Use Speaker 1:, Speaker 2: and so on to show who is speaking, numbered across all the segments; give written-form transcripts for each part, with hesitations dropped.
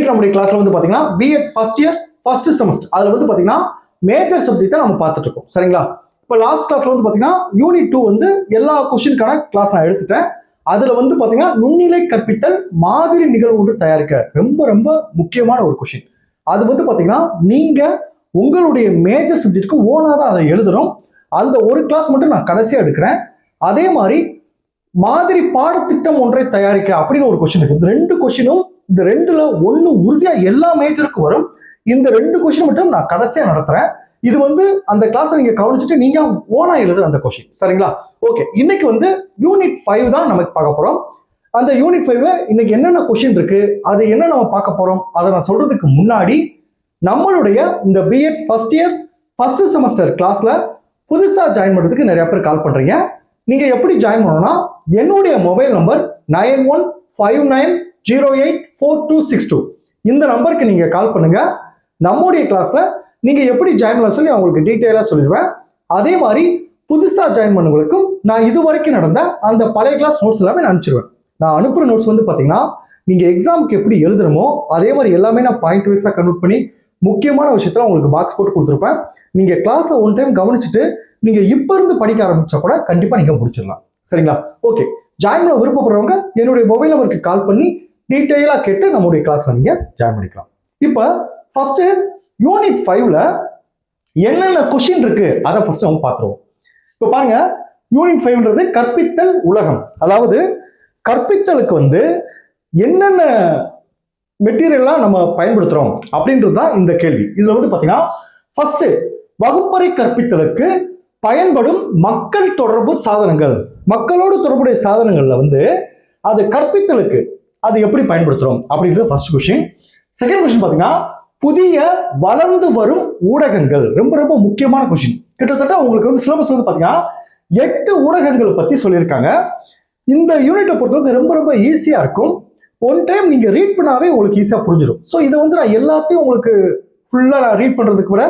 Speaker 1: நம்முடைய கிளாஸ்ல வந்து பாத்தீங்கன்னா B Ed first year first semester அதுல வந்து பாத்தீங்கன்னா மேஜர் சப்ஜெக்ட் நம்ம பார்த்துட்டு இருக்கோம். சரிங்களா? இப்போ லாஸ்ட் கிளாஸ்ல வந்து பாத்தீங்கன்னா யூனிட் 2 வந்து எல்லா கொஸ்டினுக்கான கிளாஸ் நான் எடுத்துட்டேன். அதுல வந்து பாத்தீங்கன்னா நுண்ணிலை கற்பித்தல் மாதிரி நிகழ்வு ஒன்று தயாரிக்க ரொம்ப ரொம்ப முக்கியமான ஒரு கொஸ்டின். அது வந்து பாத்தீங்கன்னா நீங்க உங்களுடைய மேஜர் சப்ஜெக்ட்க்கு ஓனா தான் அதை எழுதணும். அந்த ஒரு கிளாஸ் மட்டும் நான் கடைசியா எடுக்கிறேன். அதே மாதிரி மாதிரி பாடத்திட்டம் ஒன்றை தயாரிக்க அப்படின்னு ஒரு கொஸ்டின் இருக்கு. இந்த ரெண்டு கொஸ்டினும் இந்த ரெண்டுல ஒண்ணு உறுதியா எல்லா மேஜருக்கும் வரும். இந்த ரெண்டு கொஸ்டின் மட்டும் நான் கடைசியா நடத்துறேன். இது வந்து அந்த கிளாஸ் நீங்க கவனிச்சுட்டு நீங்க ஓனா எழுதுற அந்த கொஸ்டின். சரிங்களா? ஓகே, இன்னைக்கு வந்து யூனிட் 5 தான் நமக்கு பார்க்க போறோம். அந்த யூனிட் 5ல இன்னைக்கு என்னென்ன கொஸ்டின் இருக்கு, அது என்ன நம்ம பார்க்க போறோம், அதை நான் சொல்றதுக்கு முன்னாடி நம்மளுடைய இந்த B Ed first year first semester கிளாஸ்ல புதுசா ஜாயின் பண்றதுக்கு நிறைய பேர் கால் பண்றீங்க. நீங்க எப்படி ஜாயின் பண்ணணும்னா என்னுடைய மொபைல் நம்பர் 9159084262 இந்த நம்பருக்கு நீங்க கால் பண்ணுங்க. நம்முடைய கிளாஸ்ல நீங்க எப்படி ஜாயின் பண்ண சொல்லி உங்களுக்கு டீட்டெயிலா சொல்லிடுவேன். அதே மாதிரி புதுசா ஜாயின் பண்ணவங்களுக்கும் நான் இது வரைக்கும் நடந்த அந்த பழைய கிளாஸ் நோட்ஸ் எல்லாமே நான் அனுப்பிச்சிருவேன். நான் அனுப்புற நோட்ஸ் வந்து பாத்தீங்கன்னா நீங்க எக்ஸாமுக்கு எப்படி எழுதுறமோ அதே மாதிரி எல்லாமே நான் பாயிண்ட் வைஸா கன்வெர்ட் பண்ணி முக்கியமான விஷயத்துல உங்களுக்கு பாக்ஸ் போட்டு கொடுத்துருப்பேன். நீங்க கிளாஸை ஒன் டைம் கவனிச்சுட்டு நீங்க இப்ப இருந்து படிக்க ஆரம்பிச்சா கூட கண்டிப்பா நீங்க முடிச்சிடலாம். சரிங்களா? ஓகே, ஜாயின் பண்ண விருப்பப்படுறவங்க என்னுடைய மொபைல் நம்பருக்கு கால் பண்ணி டீட்டெயிலா கேட்டு நம்முடைய கிளாஸ்ல நீங்க ஜாயின் பண்ணிக்கலாம். இப்ப ஃபர்ஸ்ட் யூனிட் 5ல என்னென்ன கொஸ்டின் இருக்கு அதை ஃபர்ஸ்ட் நம்ம பார்த்துருவோம். இப்ப பாருங்க, யூனிட் 5ன்றது கற்பித்தல் உலகம். அதாவது கற்பித்தலுக்கு வந்து என்னென்ன மெட்டீரியல்லாம் நம்ம பயன்படுத்துறோம் அப்படின்றது தான் இந்த கேள்வி. இதுல வந்து பாத்தீங்கன்னா ஃபர்ஸ்ட் வகுப்பறை கற்பித்தலுக்கு பயன்படும் மக்கள் தொடர்பு சாதனங்கள், மக்களோடு தொடர்புடைய சாதனங்கள்ல வந்து அது கற்பித்தலுக்கு அது எப்படி பயன்படுத்துறோம் அப்படின்றது ஃபர்ஸ்ட் கொஸ்டின். செகண்ட் கொஸ்டின் பாத்தீங்கன்னா புதிய வளர்ந்து வரும் ஊடகங்கள், ரொம்ப ரொம்ப முக்கியமான கொஸ்டின். கிட்டத்தட்ட உங்களுக்கு வந்து சிலபஸ் வந்து பாத்தீங்கன்னா 8 ஊடகங்கள் பத்தி சொல்லியிருக்காங்க. இந்த யூனிட்டை பொறுத்தவரைக்கும் ரொம்ப ரொம்ப ஈஸியா இருக்கும். ஒன் டைம் நீங்க ரீட் பண்ணாவே உங்களுக்கு ஈஸியா புரிஞ்சிடும். ஸோ இதை வந்து நான் எல்லாத்தையும் உங்களுக்கு ஃபுல்லா நான் ரீட் பண்றதுக்கு விட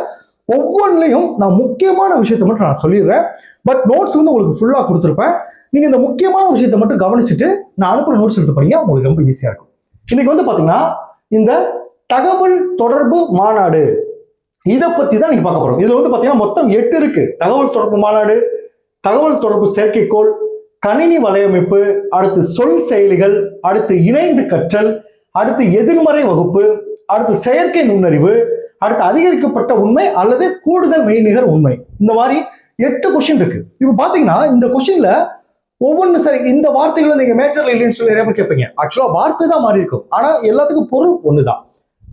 Speaker 1: ஒவ்வொன்றிலையும் நான் முக்கியமான விஷயத்தை மட்டும் நான் சொல்லிடுறேன். பட் நோட்ஸ் வந்து உங்களுக்கு ஃபுல்லா கொடுத்துருப்பேன். நீங்க இந்த முக்கியமான விஷயத்தை மட்டும் கவனிச்சுட்டு நான் அனுப்புற நோட்ஸ் எடுத்து பண்ணீங்க, உங்களுக்கு ரொம்ப ஈஸியா இருக்கும். இன்னைக்கு வந்து பாத்தீங்கன்னா இந்த தகவல் தொடர்பு மாநாடு இதை பத்தி தான் நீங்க பார்க்க போறோம். இதுல வந்து பாத்தீங்கன்னா மொத்தம் 8 இருக்கு. தகவல் தொடர்பு மாநாடு, தகவல் தொடர்பு செயற்கைக்கோள், கணினி வலையமைப்பு, அடுத்து சொல் செயலிகள், அடுத்து இணைந்து கற்றல், அடுத்து எதிர்மறை வகுப்பு, அடுத்து செயற்கை நுண்ணறிவு, அடுத்து அதிகரிக்கப்பட்ட உண்மை அல்லது கூடுதல் மெய்நிகர் உண்மை. இந்த மாதிரி 8 கொஸ்டின் இருக்கு. இப்ப பாத்தீங்கன்னா இந்த கொஸ்டின்ல ஒவ்வொன்று சரி, இந்த வார்த்தைகளை நீங்க மேஜர்ல இல்லைன்னு சொல்லி நிறைய பேர் கேட்பீங்க. ஆக்சுவலா வார்த்தை தான் மாறி இருக்கும், ஆனா எல்லாத்துக்கும் பொருள் ஒண்ணுதான்.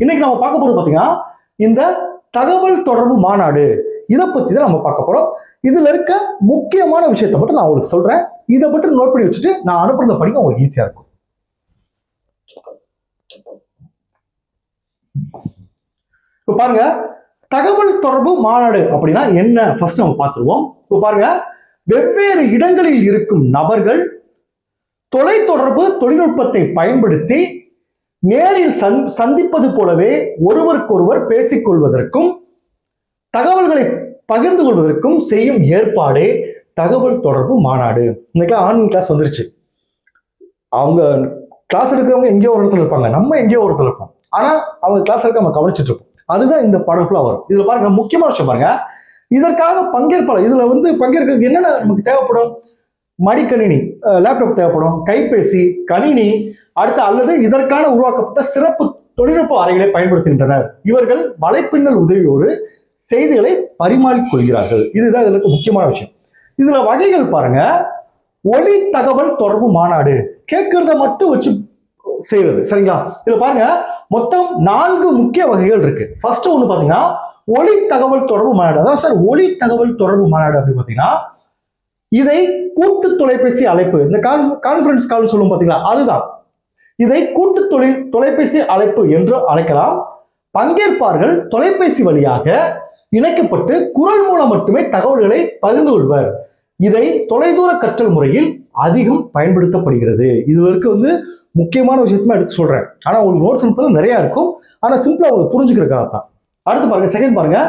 Speaker 1: இன்னைக்கு நம்ம பார்க்க போறது பாத்தீங்கன்னா இந்த தகவல் தொடர்பு மாநாடு, இதை பத்தி தான் நம்ம பார்க்க போறோம். இதுல இருக்க முக்கியமான விஷயத்தை மட்டும் நான் உங்களுக்கு சொல்றேன். இதை மட்டும் நோட் பண்ணி வச்சுட்டு நான் அனுப்புறத படிக்க உங்களுக்கு ஈஸியா இருக்கும். இப்ப பாருங்க, தகவல் தொடர்பு மாநாடு அப்படின்னா என்ன ஃபர்ஸ்ட் நம்ம பார்த்துருவோம். இப்ப பாருங்க, வெவ்வேறு இடங்களில் இருக்கும் நபர்கள் தொலைத்தொடர்பு தொழில்நுட்பத்தை பயன்படுத்தி நேரில் சந்திப்பது போலவே ஒருவருக்கொருவர் பேசிக்கொள்வதற்கும் தகவல்களை பகிர்ந்து கொள்வதற்கும் செய்யும் ஏற்பாடே தகவல் தொடர்பு மாநாடு. இன்னைக்கு ஆன்லைன் கிளாஸ் வந்துருச்சு. அவங்க கிளாஸ் எடுக்கிறவங்க எங்கேயோ ஒரு இடத்துல இருப்பாங்க, நம்ம எங்கேயோ ஒரு இடத்துல இருப்போம். ஆனா அவங்க கிளாஸ் எடுக்க நம்ம கவனிச்சுட்டு இருப்போம். அதுதான் இந்த பாடம் ஃபுல்லா வரும். இதுல பாருங்க, முக்கியமான விஷயம் பாருங்க, இதற்காக பங்கேற்பாளர், இதுல வந்து பங்கேற்கிறதுக்கு என்னென்ன நமக்கு தேவைப்படும்? மடிக்கணினி, லேப்டாப் தேவைப்படும், கைபேசி, கணினி, அடுத்து அல்லது இதற்கான உருவாக்கப்பட்ட சிறப்பு தொழில்நுட்ப அறைகளை பயன்படுத்துகின்றனர். இவர்கள் வலைப்பின்னல் உதவியோடு செய்திகளை பரிமாறிக்கொள்கிறார்கள். இதுதான் இதுல முக்கியமான விஷயம். இதுல வகைகள் பாருங்க, ஒலி தகவல் தொடர்பு மாநாடு, கேட்கறத மட்டும் வச்சு செய்வது. சரிங்களா? இதுல பாருங்க மொத்தம் 4 முக்கிய வகைகள் இருக்கு. ஃபர்ஸ்ட் ஒண்ணு பாத்தீங்கன்னா ஒலி தகவல் தொடர்பு மாநாடு. அதான் சார் ஒலி தகவல் தொடர்பு மாநாடு அப்படின்னு பாத்தீங்கன்னா இதை கூட்டு தொலைபேசி அழைப்பு, இந்த கான்ஃபரன்ஸ் கால் சொல்லும் பாத்தீங்களா, அதுதான். இதை கூட்டு தொலைபேசி அழைப்பு என்று அழைக்கலாம். பங்கேற்பார்கள் தொலைபேசி வழியாக இணைக்கப்பட்டு குரல் மூலம் மட்டுமே தகவல்களை பகிர்ந்து கொள்வர். இதை தொலைதூர கற்றல் முறையில் அதிகம் பயன்படுத்தப்படுகிறது. இதுல இருக்க வந்து முக்கியமான விஷயத்தையும் எடுத்து சொல்றேன். ஆனா உங்களுக்கு நோட்ஸ் அனுப்புறது நிறைய இருக்கும், ஆனா சிம்பிளா உங்களுக்கு புரிஞ்சுக்கிறதுக்காக தான். அடுத்து பாருங்க, செகண்ட் பாருங்க,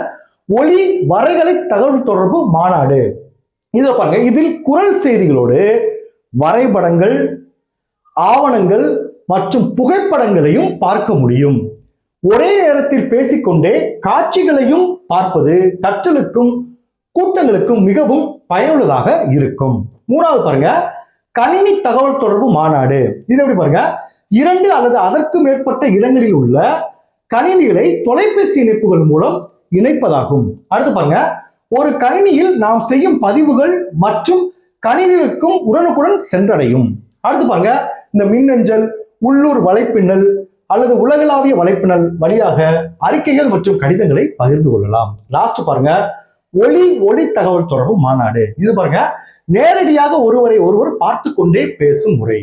Speaker 1: ஒலி வரைகலை தகவல் தொடர்பு மாநாடு. இதுல பாருங்க, இதில் குரல் செய்திகளோடு வரைபடங்கள், ஆவணங்கள், மற்றும் புகைப்படங்களையும் பார்க்க முடியும். ஒரே நேரத்தில் பேசிக்கொண்டே காட்சிகளையும் பார்ப்பது கற்றலுக்கும் கூட்டங்களுக்கும் மிகவும் பயனுள்ளதாக இருக்கும். மூணாவது பாருங்க, கணினி தகவல் தொடர்பு மாநாடு. இது எப்படி பாருங்க, 2 அல்லது அதற்கு மேற்பட்ட இடங்களில் உள்ள கணினிகளை தொலைபேசி இணைப்புகள் மூலம் இணைப்பதாகும். அடுத்து பாருங்க, ஒரு கணினியில் நாம் செய்யும் பதிவுகள் மற்றும் கணினிகளுக்கும் உடனுக்குடன் சென்றடையும். அடுத்து பாருங்க, இந்த மின்னஞ்சல், உள்ளூர் வலைப்பின்னல் அல்லது உலகளாவிய வலைப்பின்னல் வழியாக அறிக்கைகள் மற்றும் கடிதங்களை பகிர்ந்து கொள்ளலாம். லாஸ்ட் பாருங்க, ஒளி தகவல் தொடர்பு மாநாடு. இது பாருங்க, நேரடியாக ஒருவரை ஒருவர் பார்த்து கொண்டே பேசும் முறை.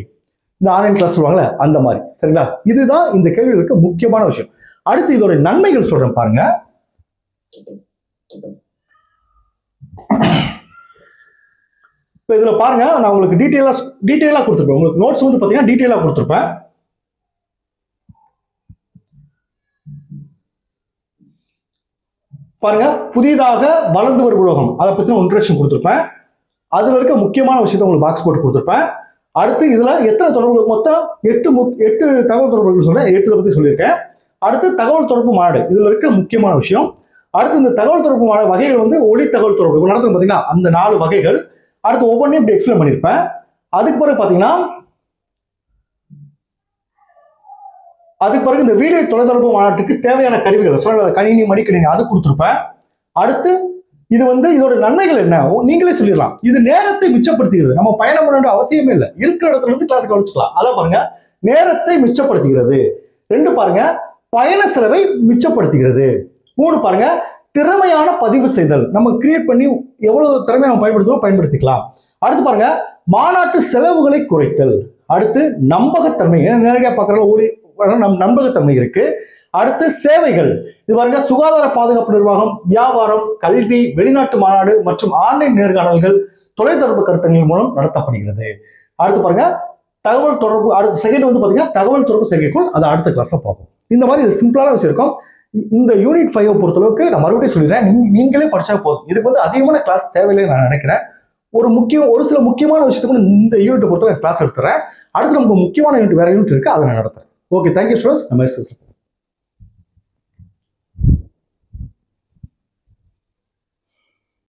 Speaker 1: இந்த ஆன்லைன் கிளாஸ் சொல்லுவாங்கல்ல அந்த மாதிரி. சரிங்களா? இதுதான் இந்த கேள்விகளுக்கு முக்கியமான விஷயம். அடுத்து இதோட நன்மைகள் சொல்றேன் பாருங்க. இப்போ இதுல பாருங்க, நான் உங்களுக்கு டீட்டெயிலா கொடுத்துருப்பேன். உங்களுக்கு நோட்ஸ் வந்து பாத்தீங்கன்னா டீட்டெயிலா கொடுத்துருப்பேன். பாருங்க, புதிதாக வளர்ந்து வரும் உலகம், அதை பத்தி இன்ட்ரோடக்ஷன் கொடுத்துருப்பேன். அதுல இருக்க முக்கியமான விஷயத்தை உங்களுக்கு பாக்ஸ் போட்டு கொடுத்துருப்பேன். அடுத்து இதுல எத்தனை தொடர்பு, மொத்தம் 8 தகவல் தொடர்புகள் சொல்றேன். 8 பத்தி சொல்லியிருக்கேன். அடுத்து தகவல் தொடர்பு மாநாடு, இதுல இருக்க முக்கியமான விஷயம். அடுத்து இந்த தகவல் தொடர்பு மாநாடு வகைகள் வந்து ஒளி தகவல் தொடர்பு நடத்தும் பாத்தீங்கன்னா அந்த 4 வகைகள். அடுத்து ஒவ்வொன்றையும் இப்படி எக்ஸ்பிளைன் பண்ணியிருப்பேன். அதுக்கு பிறகு பாத்தீங்கன்னா இந்த வீடியோ தொலைத்தொடர்பு மாநாட்டுக்கு தேவையான கருவிகள் சொல்ல, கணினி, மடிக்கணினி அது கொடுத்துருப்பேன். அடுத்து இது வந்து இதோட நன்மைகள் என்ன நீங்களே சொல்லிடலாம். இது நேரத்தை மிச்சப்படுத்துகிறது. நம்ம பயணம் பண்ண வேண்டிய அவசியமே இல்லை, இருக்கிற இடத்துல இருந்து கிளாஸ் கவனிச்சுக்கலாம். அதான் பாருங்க, நேரத்தை மிச்சப்படுத்துகிறது. 2 பாருங்க, பயண செலவை மிச்சப்படுத்துகிறது. 3 பாருங்க, திறமையான பதிவு செய்தல். நம்ம கிரியேட் பண்ணி எவ்வளவு திறமையை நம்ம பயன்படுத்திக்கலாம். அடுத்து பாருங்க, மாநாட்டு செலவுகளை குறைத்தல். அடுத்து நம்பகத்தன்மை, நேரடியாக பார்க்கற நம்பகத்தன்மை இருக்கு. அடுத்து சேவைகள், இது பாருங்க, சுகாதார பாதுகாப்பு நிர்வாகம், வியாபாரம், கல்வி, வெளிநாட்டு மாநாடு மற்றும் ஆன்லைன் நேர்காணல்கள் தொலைத்தொடர்பு கருத்தங்கள் மூலம் நடத்தப்படுகிறது. அடுத்து பாருங்க, தகவல் தொடர்பு. அடுத்த செகண்ட் வந்து பாத்தீங்கன்னா தகவல் தொடர்பு செயற்கைக்கோள். அதை அடுத்த கிளாஸ்ல பார்ப்போம். இந்த மாதிரி இது சிம்பிளான விஷயம் இருக்கும். இந்த யூனிட் 5 பொறுத்தளவுக்கு நான் மறுபடியும் சொல்லிடுறேன், நீங்களே படிச்சா போதும். இதுக்கு வந்து அதிகமான கிளாஸ் தேவையில்லைன்னு நான் நினைக்கிறேன். ஒரு சில முக்கியமான விஷயத்துக்கு இந்த யூனிட் பொறுத்தவரை கிளாஸ் எடுத்துறேன். அடுத்து நமக்கு முக்கியமான யூனிட் வேற யூனிட் இருக்கு, அதை நான் நடத்துறேன். Okay, thank you students. நம்ம